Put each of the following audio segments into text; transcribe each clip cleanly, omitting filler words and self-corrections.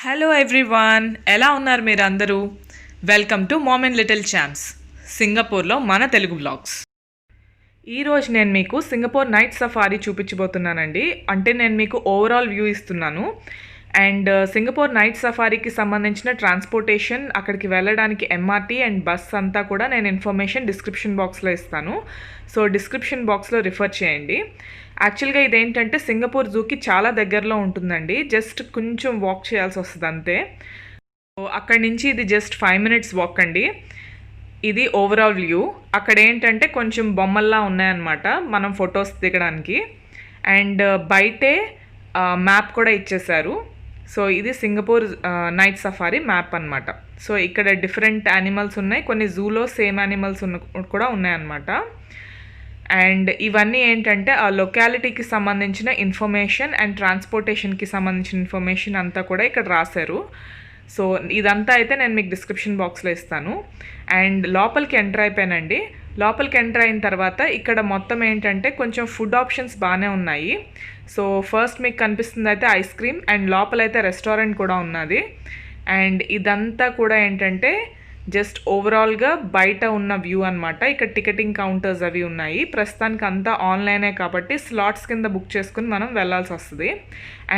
Hello everyone, ఎలా ఉన్నారు మీరు అందరూ? Welcome to mom and little champs, సింగపూర్లో మన తెలుగు వ్లాగ్స్. ఈరోజు నేను మీకు సింగపూర్ నైట్ సఫారీ చూపించబోతున్నానండి. అంటే నేను మీకు ఓవరాల్ వ్యూ ఇస్తున్నాను. అండ్ సింగపూర్ నైట్ సఫారీకి సంబంధించిన ట్రాన్స్పోర్టేషన్, అక్కడికి వెళ్ళడానికి ఎంఆర్టీ అండ్ బస్ అంతా కూడా నేను ఇన్ఫర్మేషన్ డిస్క్రిప్షన్ బాక్స్లో ఇస్తాను. సో డిస్క్రిప్షన్ బాక్స్లో రిఫర్ చేయండి. యాక్చువల్గా ఇదేంటంటే సింగపూర్ జూకి చాలా దగ్గరలో ఉంటుందండి. జస్ట్ కొంచెం వాక్ చేయాల్సి వస్తుంది అంతే. సో అక్కడి నుంచి ఇది జస్ట్ 5 minutes వాక్ అండి. ఇది ఓవరాల్ వ్యూ. అక్కడ ఏంటంటే కొంచెం బొమ్మల్లా ఉన్నాయన్నమాట మనం ఫొటోస్ దిగడానికి. అండ్ బయటే మ్యాప్ కూడా ఇచ్చేశారు. సో ఇది సింగపూర్ నైట్ సఫారీ మ్యాప్ అనమాట. సో ఇక్కడ డిఫరెంట్ యానిమల్స్ ఉన్నాయి, కొన్ని జూలో సేమ్ యానిమల్స్ కూడా ఉన్నాయన్నమాట. అండ్ ఇవన్నీ ఏంటంటే ఆ లొకాలిటీకి సంబంధించిన ఇన్ఫర్మేషన్ అండ్ ట్రాన్స్పోర్టేషన్కి సంబంధించిన ఇన్ఫర్మేషన్ అంతా కూడా ఇక్కడ రాశారు. సో ఇదంతా అయితే నేను మీకు డిస్క్రిప్షన్ బాక్స్లో ఇస్తాను. అండ్ లోపలికి ఎంటర్ అయిపోయానండి. లోపలికి ఎంటర్ అయిన తర్వాత ఇక్కడ మొత్తం ఏంటంటే కొంచెం ఫుడ్ ఆప్షన్స్ బాగానే ఉన్నాయి. సో ఫస్ట్ మీకు కనిపిస్తుంది అయితే ఐస్ క్రీమ్, అండ్ లోపలైతే రెస్టారెంట్ కూడా ఉన్నది. అండ్ ఇదంతా కూడా ఏంటంటే జస్ట్ ఓవరాల్గా బయట ఉన్న వ్యూ అనమాట. ఇక్కడ టికెటింగ్ కౌంటర్స్ అవి ఉన్నాయి. ప్రస్తుతానికి అంతా ఆన్లైనే కాబట్టి స్లాట్స్ కింద బుక్ చేసుకుని మనం వెళ్ళాల్సి వస్తుంది.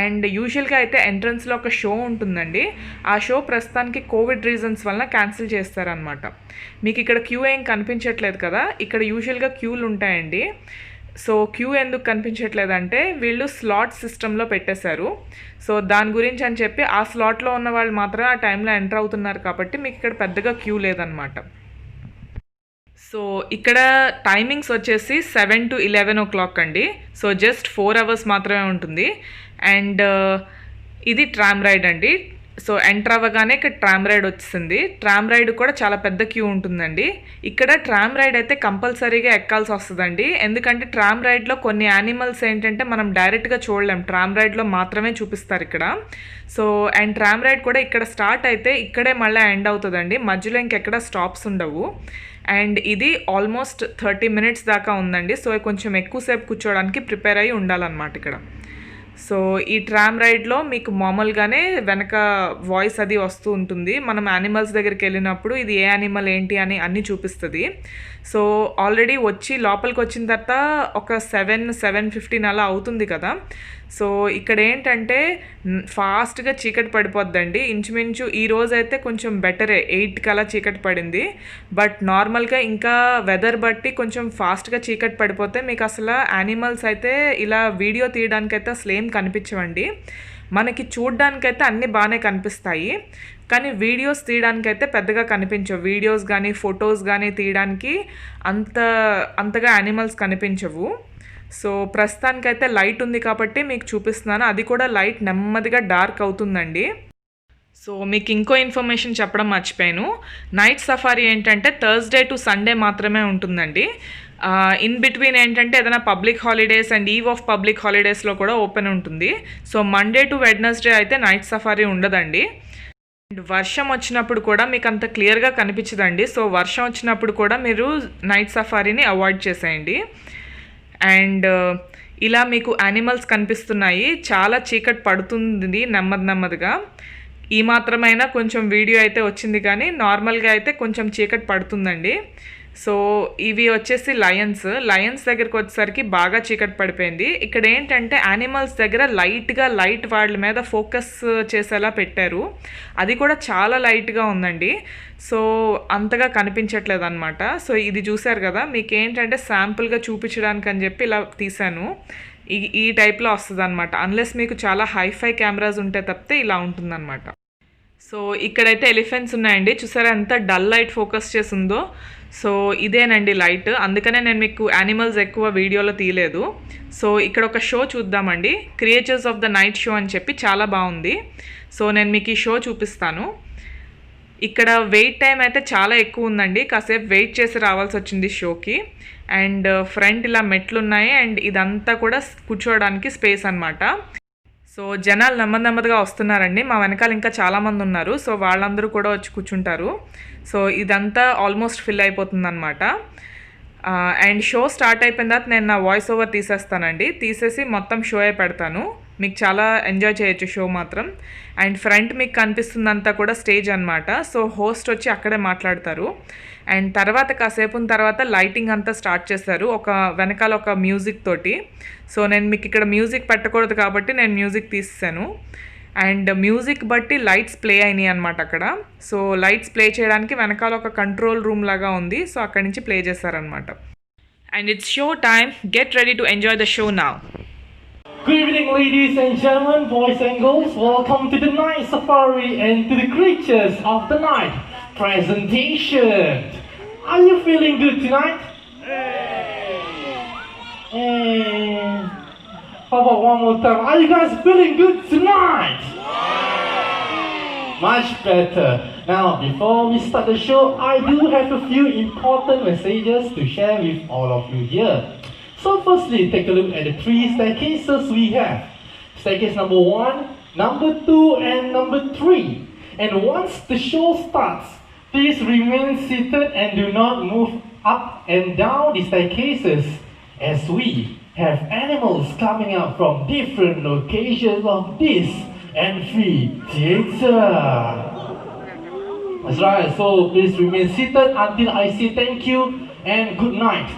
అండ్ యూజువల్గా అయితే ఎంట్రన్స్లో ఒక షో ఉంటుందండి. ఆ షో ప్రస్తుతానికి కోవిడ్ రీజన్స్ వలన క్యాన్సిల్ చేస్తారనమాట. మీకు ఇక్కడ క్యూ ఏం కనిపించట్లేదు కదా, ఇక్కడ యూజువల్గా క్యూలు ఉంటాయండి. సో క్యూ ఎందుకు కనిపించట్లేదంటే వీళ్ళు స్లాట్ సిస్టంలో పెట్టేశారు. సో దాని గురించి అని చెప్పి ఆ స్లాట్లో ఉన్న వాళ్ళు మాత్రమే ఆ టైంలో ఎంటర్ అవుతున్నారు కాబట్టి మీకు ఇక్కడ పెద్దగా క్యూ లేదనమాట. సో ఇక్కడ టైమింగ్స్ వచ్చేసి 7 to 11 o'clock అండి. సో జస్ట్ 4 hours మాత్రమే ఉంటుంది. అండ్ ఇది ట్రామ్ రైడ్ అండి. సో ఎంటర్ అవ్వగానే ఇక్కడ ట్రామ్ రైడ్ వచ్చింది. ట్రామ్ రైడ్ కూడా చాలా పెద్ద క్యూ ఉంటుందండి. ఇక్కడ ట్రామ్ రైడ్ అయితే కంపల్సరీగా ఎక్కాల్సి వస్తుందండి. ఎందుకంటే ట్రామ్ రైడ్లో కొన్ని యానిమల్స్ ఏంటంటే మనం డైరెక్ట్గా చూడలేం, ట్రామ్ రైడ్లో మాత్రమే చూపిస్తారు ఇక్కడ. సో అండ్ ట్రామ్ రైడ్ కూడా ఇక్కడ స్టార్ట్ అయితే ఇక్కడే మళ్ళీ ఎండ్ అవుతుందండి. మధ్యలో ఇంకెక్కడ స్టాప్స్ ఉండవు. అండ్ ఇది ఆల్మోస్ట్ 30 minutes దాకా ఉందండి. సో కొంచెం ఎక్కువసేపు కూర్చోవడానికి ప్రిపేర్ అయ్యి ఉండాలన్నమాట ఇక్కడ. సో ఈ ట్రామ్ రైడ్లో మీకు మామూలుగానే వెనక వాయిస్ అది వస్తూ ఉంటుంది. మనం యానిమల్స్ దగ్గరికి వెళ్ళినప్పుడు ఇది ఏ యానిమల్ ఏంటి అని అన్నీ చూపిస్తుంది. సో ఆల్రెడీ వచ్చి లోపలికి వచ్చిన తర్వాత ఒక 7-7:15 అలా అవుతుంది కదా. సో ఇక్కడ ఏంటంటే ఫాస్ట్గా చీకటి పడిపోద్దండి. ఇంచుమించు ఈ రోజు అయితే కొంచెం బెటరే, 8 అలా చీకటి పడింది. బట్ నార్మల్గా ఇంకా వెదర్ బట్టి కొంచెం ఫాస్ట్గా చీకటి పడిపోతే మీకు అసలు యానిమల్స్ అయితే ఇలా వీడియో తీయడానికైతే అసలు ఏం కనిపించవండి. మనకి చూడ్డానికైతే అన్నీ బాగానే కనిపిస్తాయి, కానీ వీడియోస్ తీయడానికైతే పెద్దగా కనిపించవు. వీడియోస్ కానీ ఫొటోస్ కానీ తీయడానికి అంతగా యానిమల్స్ కనిపించవు. సో ప్రస్తుతానికైతే లైట్ ఉంది కాబట్టి మీకు చూపిస్తున్నాను. అది కూడా లైట్ నెమ్మదిగా డార్క్ అవుతుందండి. సో మీకు ఇంకో ఇన్ఫర్మేషన్ చెప్పడం మర్చిపోయాను. నైట్ సఫారీ ఏంటంటే థర్స్డే టు సండే మాత్రమే ఉంటుందండి. ఇన్ బిట్వీన్ ఏంటంటే ఏదైనా public holidays and eve of public హాలిడేస్లో కూడా ఓపెన్ ఉంటుంది. సో మండే టు వెడ్నెస్డే అయితే నైట్ సఫారీ ఉండదండి. అండ్ వర్షం వచ్చినప్పుడు కూడా మీకు అంత క్లియర్గా కనిపించదండి. సో వర్షం వచ్చినప్పుడు కూడా మీరు నైట్ సఫారీని అవాయిడ్ చేసేయండి. అండ్ ఇలా మీకు యానిమల్స్ కనిపిస్తున్నాయి. చాలా చీకటి పడుతుంది నెమ్మదిగా. ఈ మాత్రమైనా కొంచెం వీడియో అయితే వచ్చింది, కానీ నార్మల్గా అయితే కొంచెం చీకటి పడుతుందండి. సో ఇవి వచ్చేసి లయన్స్ దగ్గరికి వచ్చేసరికి బాగా చీకటి పడిపోయింది. ఇక్కడ ఏంటంటే యానిమల్స్ దగ్గర లైట్ వాళ్ళ మీద ఫోకస్ చేసేలా పెట్టారు. అది కూడా చాలా లైట్గా ఉందండి. సో అంతగా కనిపించట్లేదు అనమాట. సో ఇది చూసారు కదా, మీకు ఏంటంటే శాంపుల్గా చూపించడానికి అని చెప్పి ఇలా తీసాను. ఈ టైప్లో వస్తుంది అనమాట. అన్లెస్ మీకు చాలా హైఫై కెమెరాస్ ఉంటే తప్పితే ఇలా ఉంటుందన్నమాట. సో ఇక్కడైతే ఎలిఫెంట్స్ ఉన్నాయండి. చూసారా ఎంత డల్ లైట్ ఫోకస్ చేసిందో. సో ఇదేనండి లైట్. అందుకనే నేను మీకు యానిమల్స్ ఎక్కువ వీడియోలో తీయలేదు. సో ఇక్కడ ఒక షో చూద్దామండి, creatures of the night show అని చెప్పి చాలా బాగుంది. సో నేను మీకు ఈ షో చూపిస్తాను. ఇక్కడ వెయిట్ టైం అయితే చాలా ఎక్కువ ఉందండి. కాసేపు వెయిట్ చేసి రావాల్సి వచ్చింది షోకి. అండ్ ఫ్రంట్ ఇలా మెట్లు ఉన్నాయి. అండ్ ఇదంతా కూడా కూర్చోవడానికి స్పేస్ అనమాట. సో జనాలు నెమ్మదిగా వస్తున్నారండి. మా వెనకాల ఇంకా చాలామంది ఉన్నారు. సో వాళ్ళందరూ కూడా వచ్చి కూర్చుంటారు. సో ఇదంతా ఆల్మోస్ట్ ఫిల్ అయిపోతుంది అనమాట. అండ్ షో స్టార్ట్ అయిపోయిన తర్వాత నేను నా వాయిస్ ఓవర్ తీసేస్తానండి. తీసేసి మొత్తం షో పెడతాను. మీకు చాలా ఎంజాయ్ చేయొచ్చు షో మాత్రం. అండ్ ఫ్రంట్ మీకు కనిపిస్తుందంతా కూడా స్టేజ్ అనమాట. సో హోస్ట్ వచ్చి అక్కడే మాట్లాడతారు. అండ్ తర్వాత కాసేపు తర్వాత లైటింగ్ అంతా స్టార్ట్ చేస్తారు వెనకాల ఒక మ్యూజిక్ తోటి. సో నేను మీకు ఇక్కడ మ్యూజిక్ పెట్టకూడదు కాబట్టి నేను మ్యూజిక్ తీసేసాను. అండ్ మ్యూజిక్ బట్టి లైట్స్ ప్లే అయినాయి అనమాట అక్కడ. సో లైట్స్ ప్లే చేయడానికి వెనకాల ఒక కంట్రోల్ రూమ్ లాగా ఉంది. సో అక్కడి నుంచి ప్లే చేస్తారనమాట. And it's show time. Get ready to enjoy the show now. Good evening, ladies and gentlemen, boys and girls. Welcome to the night safari and to the creatures of the night presentation. Are you feeling good tonight? And how about one more time? Are you guys feeling good tonight? Much better. Now, before we start the show, I do have a few important messages to share with all of you here. So firstly, take a look at the 3 staircases we have. Staircase number 1, number 2 and number 3. And once the show starts, please remain seated and do not move up and down the staircases, as we have animals coming up from different locations of this amphitheater. That's right, so please remain seated until I say thank you and good night.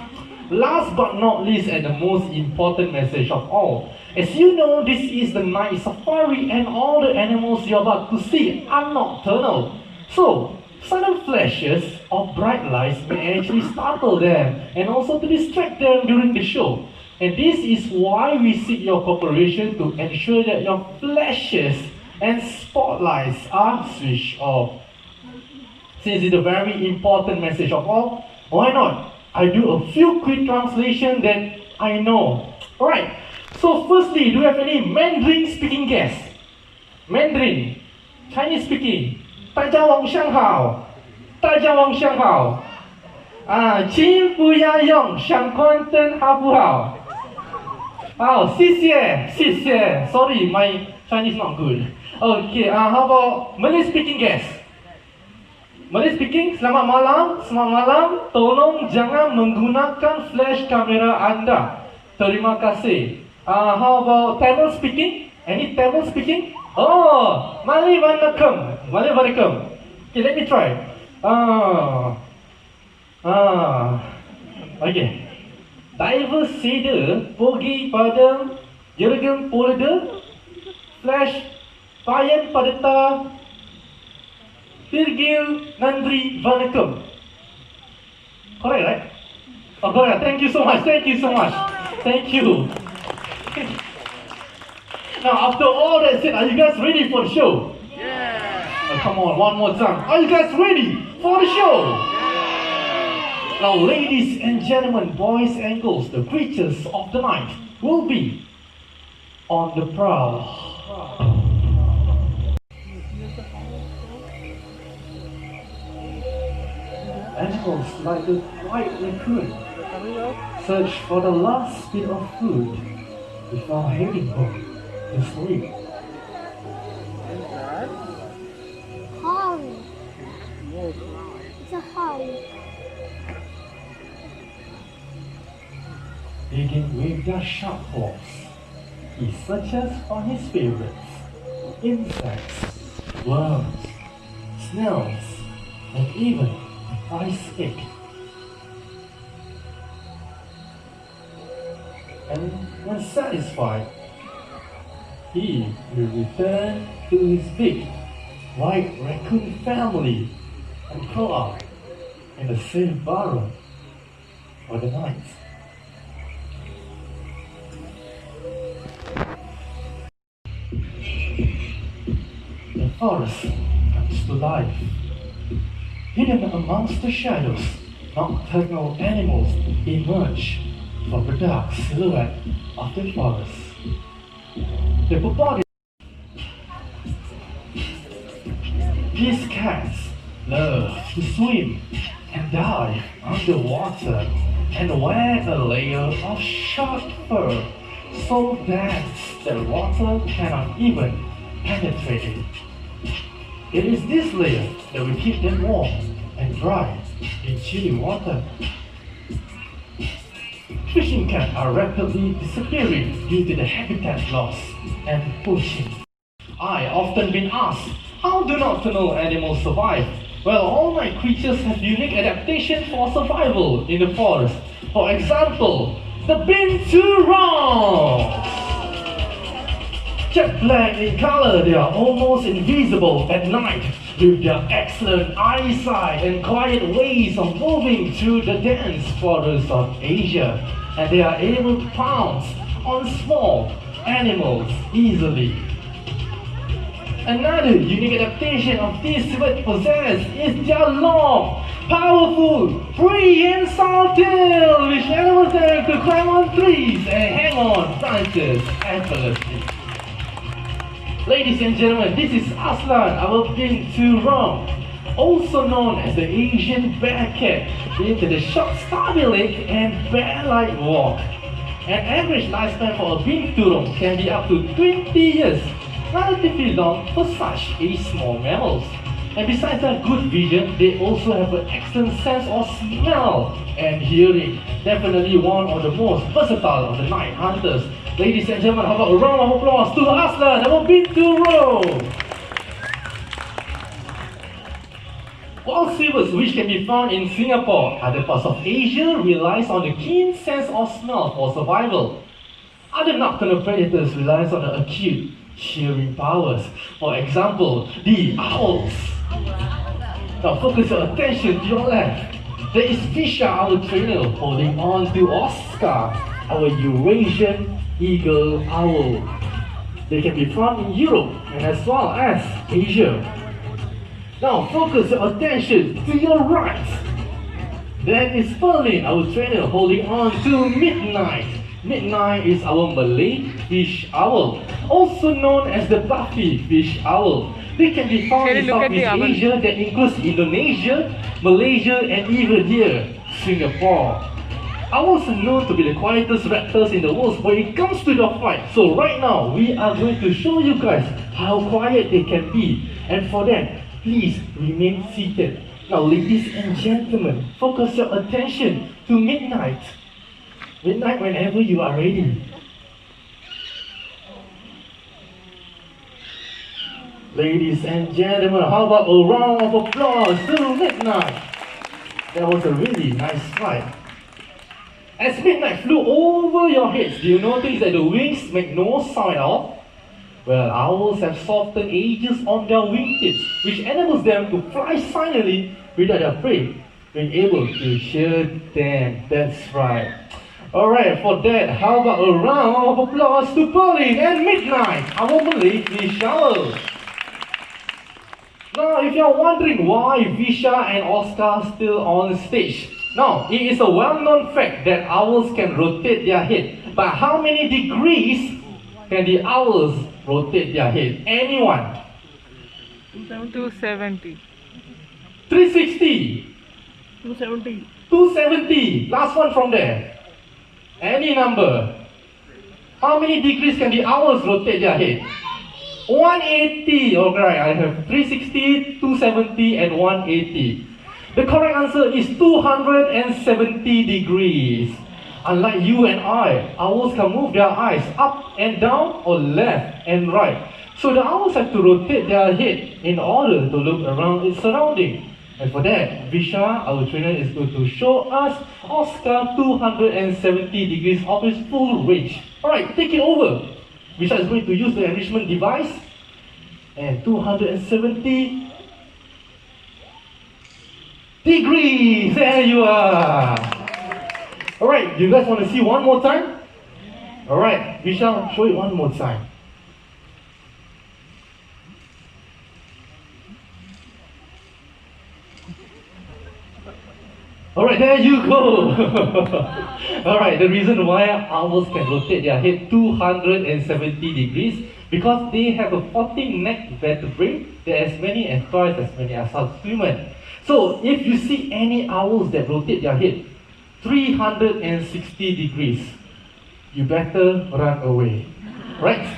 Last but not least, and the most important message of all, as you know, this is the night safari and all the animals you're about to see are nocturnal. So, sudden flashes of bright lights may actually startle them and also to distract them during the show. And this is why we seek your cooperation to ensure that your flashes and spotlights are switched off. Since it's a very important message of all, why not? I do a few quick translation that I know. Alright, so firstly, do you have any Mandarin speaking guests? Mandarin, Chinese speaking. 大家晚上好，大家晚上好。请不要用闪光灯，好不好？好，谢谢，谢谢。Sorry, my Chinese not good. Okay, how about Malay speaking guests? Malay speaking, selamat malam, selamat malam. Tolong jangan menggunakan flash kamera anda. Terima kasih. How about Tamil speaking? Any Tamil speaking? Oh, Malay vanakkam. Malay vanakkam. Okay, let me try. Okay. Diver Seda pergi pada Jurgen Polda Flash Payan Padeta Tirgil Nandri Vanakkam. Correct, right? Oh, correct. Thank you so much. Thank you so much. Thank you. Now, after all that said, are you guys ready for the show? Yeah. Come on, one more time. Are you guys ready for the show? Yeah. Now, ladies and gentlemen, boys and girls, the creatures of the night will be on the prowl. Animals like the white raccoon search for the last bit of food before heading home to sleep. Holly. It's a holly. Digging with their sharp claws, he searches for his favorites: insects, worms, snails, and even ice egg. And when satisfied, he will return to his big white raccoon family and curl up in a safe burrow for the night. The forest comes to life. Hidden amongst the shadows, nocturnal animals emerge from the dark silhouette of the forest. The purported these cats love to swim and dive underwater and wear a layer of short fur so dense that water cannot even penetrate it. It is this layer that will keep them warm and dry in chilly water. Fishing cats are rapidly disappearing due to the habitat loss and poaching. I often been asked, how do nocturnal animals survive? Well, all my creatures have unique adaptation for survival in the forest. For example, the binturong. Jet black in color, they are almost invisible at night with their excellent eyesight and quiet ways of moving through the dense forests of Asia. And they are able to pounce on small animals easily. Another unique adaptation of these birds possess is their long, powerful, prehensile tail, which enables them to climb on trees and hang on branches effortlessly. Ladies and gentlemen, this is Aslan, our binturong, also known as the Asian bear cat, due to the short stubby leg and bear-like walk. An average lifespan for a binturong can be up to 20 years, relatively long for such a small mammals. And besides their good vision, they also have an excellent sense of smell and hearing. Definitely one of the most versatile of the night hunters. Ladies and gentlemen, how about a round of applause to Aslan, our binturong. Wild silvers, which can be found in Singapore, other parts of Asia, relies on the keen sense of smell for survival. Other nocturnal predators relies on the acute hearing powers. For example, the owls. Now focus your attention to your left. There is Fisher, our trainer, holding on to Oscar, our Eurasian eagle owl. They can be found in Europe and as well as Asia. Now focus your attention to your right. There is Berlin, our trainer, holding on to Midnight. Midnight is our Malay fish owl, also known as the Buffy fish owl. They can be found in Southeast Asia, that includes Indonesia, Malaysia, and even here, Singapore. Owls are known to be the quietest raptors in the world when it comes to the fight. So right now, we are going to show you guys how quiet they can be. And for that, please remain seated. Now, ladies and gentlemen, focus your attention to Midnight. Midnight whenever you are ready. Ladies and gentlemen, how about a round of applause to Midnight? That was a really nice flight. As Midnight flew over your heads, do you notice that the wings make no sound at all? Well, owls have softened edges on their wingtips, which enables them to fly silently without their prey being able to hear them. That's right. Alright, for that, how about a round of applause to Berlin and Midnight, our Malay fish owl. Now, if you're wondering why Visha and Oscar are still on stage, now, it is a well-known fact that owls can rotate their head. But how many degrees can the owls rotate their head? Anyone? 270. 360. 270. 270. Last one from there. Any number. How many degrees can the owls rotate their head? 180. Alright, I have 360, 270, and 180. The correct answer is 270 degrees. Unlike you and I, owls can move their eyes up and down or left and right. So the owls have to rotate their head in order to look around its surrounding. And for that, Visha, our trainer, is going to show us Oscar 270 degrees of its full range. Alright, take it over. Visha is going to use the enrichment device. And 270 degrees. There you are. Alright, you guys want to see one more time? Alright, we shall show it one more time. Alright, there you go. Alright, the reason why owls can rotate their head 270 degrees because they have a 14 neck vertebrae. There are as many as twice as many as us humans. So if you see any owls that rotate their head 360 degrees, you better run away. Right?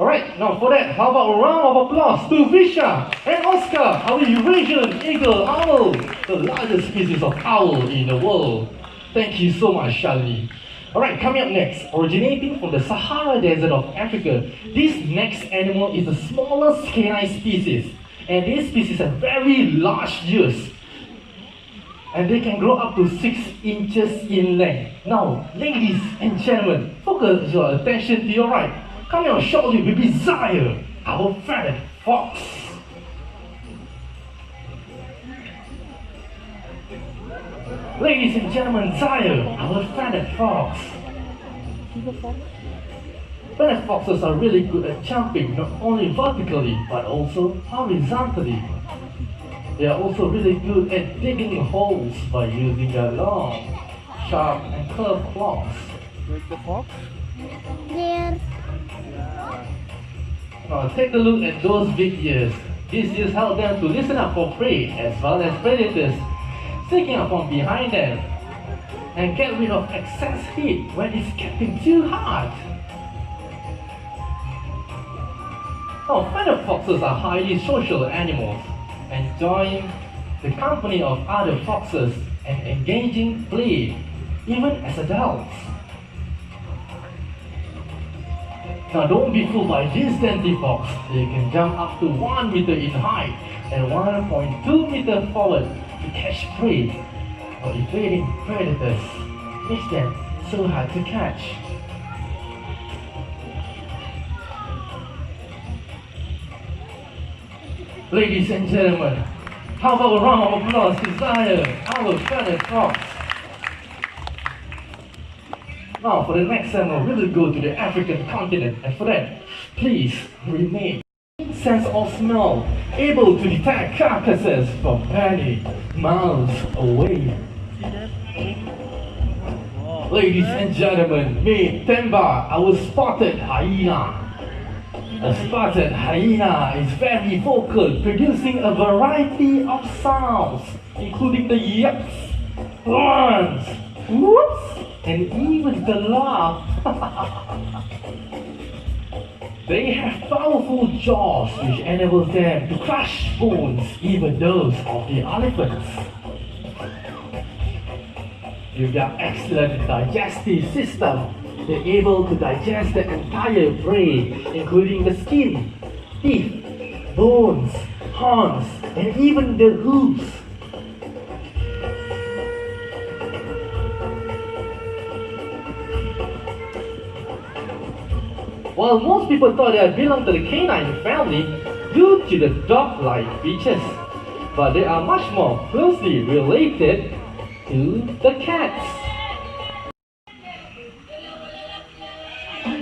Alright, now for that, how about a round of applause to Visha and Oscar, our Eurasian eagle owl, the largest species of owl in the world. Thank you so much, Charlie. Alright, coming up next, originating from the Sahara Desert of Africa, this next animal is the smallest canine species. And this species have very large ears. And they can grow up to 6 inches in length. Now, ladies and gentlemen, focus your attention to your right. Coming on shortly will be Zaire, our feathered fox. Ladies and gentlemen, Zaire, our feathered fox. Feathered foxes are really good at jumping not only vertically but also horizontally. They are also really good at digging holes by using their long, sharp and curved claws. Like the fox? There. Now take a look at those big ears. These ears help them to listen up for prey as well as predators sneaking up from behind them and get rid of excess heat when it's getting too hot. Now feathered foxes are highly social animals, enjoying the company of other foxes and engaging play, even as adults. Now don't be fooled by this dainty fox. They can jump up to 1 meter in height and 1.2 meter forward to catch prey or evading predators. Makes them so hard to catch. Ladies and gentlemen, how about a round of applause to Zaire, our feathered fox? Now for the next animal, we will go to the African continent, and for that, please remain. Sense of smell, able to detect carcasses from many miles away. Ladies and gentlemen, meet Temba, our spotted hyena. A spotted hyena is very vocal, producing a variety of sounds, including the yaps, runs, whoops, and even the laugh. They have powerful jaws which enables them to crush bones, even those of the elephants. With their excellent digestive system, they're able to digest the entire prey, including the skin, teeth, bones, horns, and even the hooves. While most people thought they belonged to the canine family due to the dog-like features, but they are much more closely related to the cats.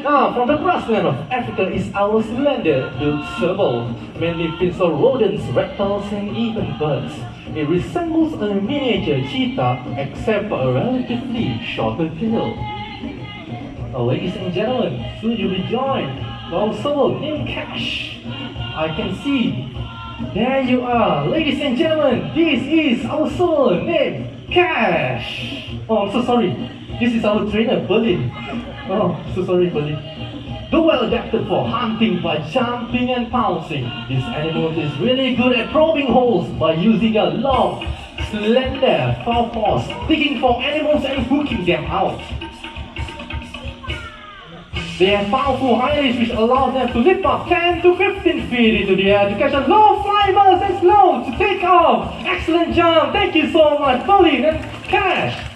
Now, from the grassland of Africa is our slender-built serval, mainly feeds on rodents, reptiles, and even birds. It resembles a miniature cheetah, except for a relatively shorter tail. Now, ladies and gentlemen, soon you'll be joined by our serval named Cash. I can see. There you are, ladies and gentlemen. This is our serval named Cash. Oh, I'm so sorry. This is our trainer, Berlin. Oh, so sorry, Berlin. Though well adapted for hunting by jumping and pouncing, this animal is really good at probing holes by using a long, slender forepaws, digging for animals and hooking them out. They have powerful hind legs which allow them to leap up 10 to 15 feet into the air to catch a low-flying bird and slow to take off. Excellent jump. Thank you so much, Berlin and Cash.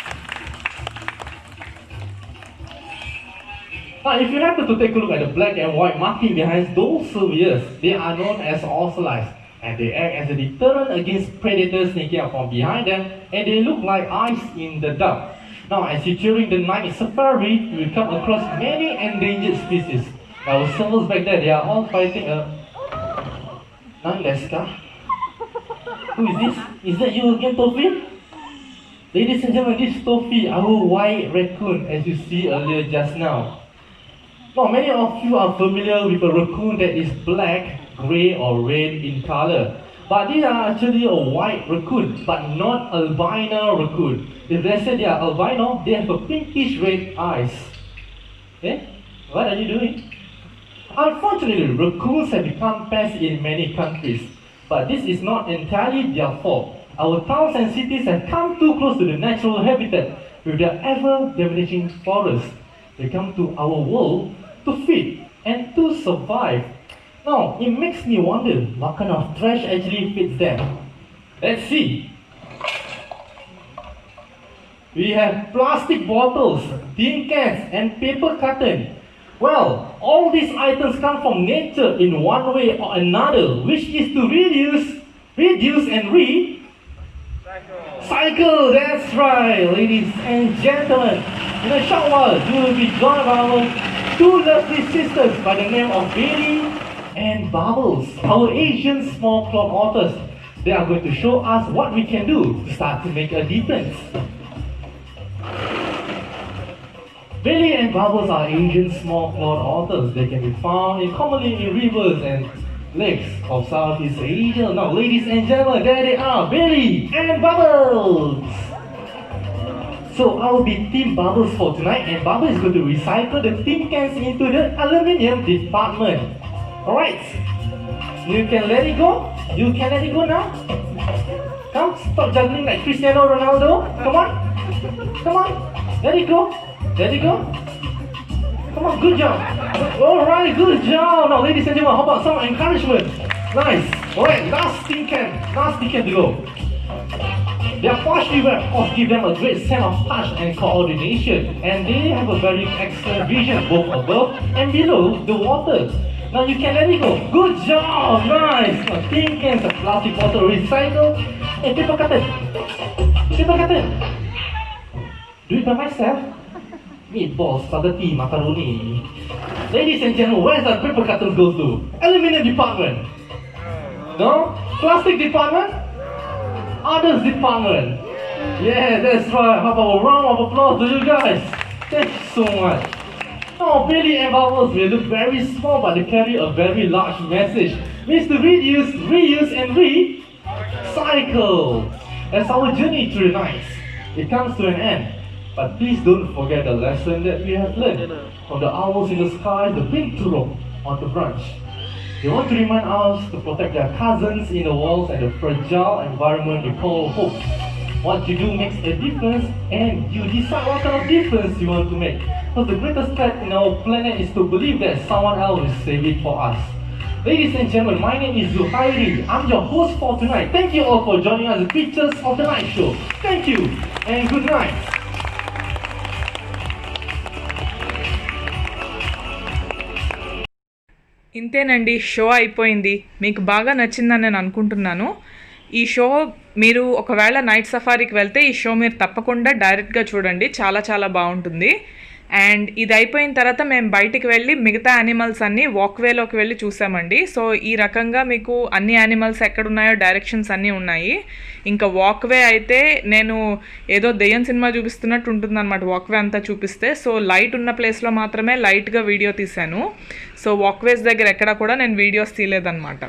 Now, if you happen to take a look at the black and white marking behind those surveyors, they are known as ocelots, and they act as a deterrent against predators sneaking up from behind them, and they look like eyes in the dark. Now, as you during the night safari, you will come across many endangered species. Our servals back there, they are all fighting a Nandeska. Who is this? Is that you again, Tofi? Ladies and gentlemen, this is Tofi, our white raccoon, as you see earlier just now. Now, many of you are familiar with a raccoon that is black, grey or red in color. But these are actually a white raccoon, but not albino raccoon. If they say they are albino, they have a pinkish red eyes. Eh? What are you doing? Unfortunately, raccoons have become pests in many countries. But this is not entirely their fault. Our towns and cities have come too close to the natural habitat, with their ever-diminishing forests. They come to our world to feed and to survive. Now, it makes me wonder what kind of trash actually feeds them. Let's see. We have plastic bottles, tin cans, and paper carton. Well, all these items come from nature in one way or another, which is to reduce and cycle. That's right, ladies and gentlemen. In a short while, you will be joined by our two lovely sisters by the name of Bailey and Bubbles, our Asian small cloud authors. They are going to show us what we can do to start to make a difference. Bailey and Bubbles are Asian small cloud otters. They can be found commonly in rivers and lakes of Southeast Asia. Now, ladies and gentlemen, there they are, Bailey and Bubbles. So I will be Team Bubbles for tonight, and Bubbles is going to recycle the tin cans into the aluminium department. Alright, you can let it go. You can let it go now. Come, stop juggling like Cristiano Ronaldo. Come on, come on, let it go. Let it go. Come on, good job. Alright, good job. Now, ladies and gentlemen, how about some encouragement? Nice. Alright, last tin can to go. Their partially web of give them a great sense of touch and coordination, and they have a very excellent vision both above and below the water. Now you can let it go. Good job, nice. Now, tin cans, a plastic bottle, recycle, and paper carton. Paper carton. Do it by myself. Meatballs, spaghetti, macaroni. Ladies and gentlemen, where's the paper carton go to? Aluminium department. No? Plastic department? Others department. Yeah, that's right. How about a round of applause to you guys? Thank you so much. Now, Bailey and Bubbles may look very small, but they carry a very large message. Means to reduce, reuse, and recycle. As our journey through the nights, it comes to an end. But please don't forget the lesson that we have learned from the owls in the sky, the big turtle on the branch. They want to remind us to protect their cousins in the walls and the fragile environment we call home. What you do makes a difference, and you decide what kind of difference you want to make. Because the greatest threat in our planet is to believe that someone else will save it for us. Ladies and gentlemen, my name is Zuhairi. I'm your host for tonight. Thank you all for joining us at Pictures of the Night Show. Thank you, and good night. ఇంతేనండి, show అయిపోయింది. మీకు బాగా నచ్చిందని నేను అనుకుంటున్నాను. ఈ show మీరు ఒకవేళ నైట్ సఫారీకి వెళ్తే ఈ షో మీరు తప్పకుండా డైరెక్ట్గా చూడండి, చాలా చాలా బాగుంటుంది. అండ్ ఇది అయిపోయిన తర్వాత మేము బయటికి వెళ్ళి మిగతా యానిమల్స్ అన్నీ వాక్వేలోకి వెళ్ళి చూసామండి. సో ఈ రకంగా మీకు అన్ని యానిమల్స్ ఎక్కడున్నాయో డైరెక్షన్స్ అన్నీ ఉన్నాయి. ఇంకా వాక్వే అయితే నేను ఏదో దెయ్యం సినిమా చూపిస్తున్నట్టు ఉంటుందన్నమాట వాక్వే అంతా చూపిస్తే. సో లైట్ ఉన్న ప్లేస్లో మాత్రమే లైట్గా వీడియో తీశాను. సో వాక్వేస్ దగ్గర ఎక్కడ కూడా నేను వీడియోస్ తీయలేదన్నమాట.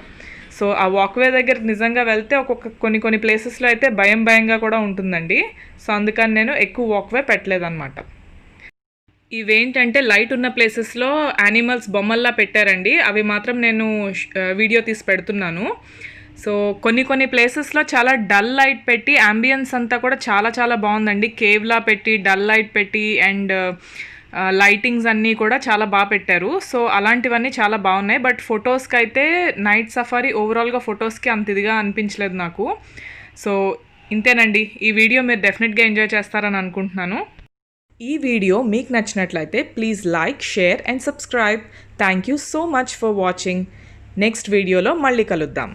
సో ఆ వాక్వే దగ్గర నిజంగా వెళ్తే కొన్ని ప్లేసెస్లో అయితే భయంగా కూడా ఉంటుందండి. సో అందుకని నేను ఎక్కువ వాక్వే పెట్టలేదన్నమాట. ఇవేంటంటే లైట్ ఉన్న ప్లేసెస్లో యానిమల్స్ బొమ్మల్లా పెట్టారండి, అవి మాత్రం నేను వీడియో తీసి పెడుతున్నాను. సో కొన్ని ప్లేసెస్లో చాలా డల్ లైట్ పెట్టి అంబియన్స్ అంతా కూడా చాలా చాలా బాగుందండి. కేవ్లా పెట్టి డల్ లైట్ పెట్టి అండ్ లైటింగ్స్ అన్నీ కూడా చాలా బాగా పెట్టారు. సో అలాంటివన్నీ చాలా బాగున్నాయి. బట్ ఫొటోస్కి అయితే నైట్ సఫారీ ఓవరాల్గా ఫొటోస్కి అంత ఇదిగా అనిపించలేదు నాకు. సో ఇంతేనండి, ఈ వీడియో మీరు డెఫినెట్గా ఎంజాయ్ చేస్తారని అనుకుంటున్నాను. ఈ వీడియో మీకు నచ్చినట్లయితే please like, share and subscribe. Thank you so much for watching. Next వీడియోలో మళ్ళీ కలుద్దాం.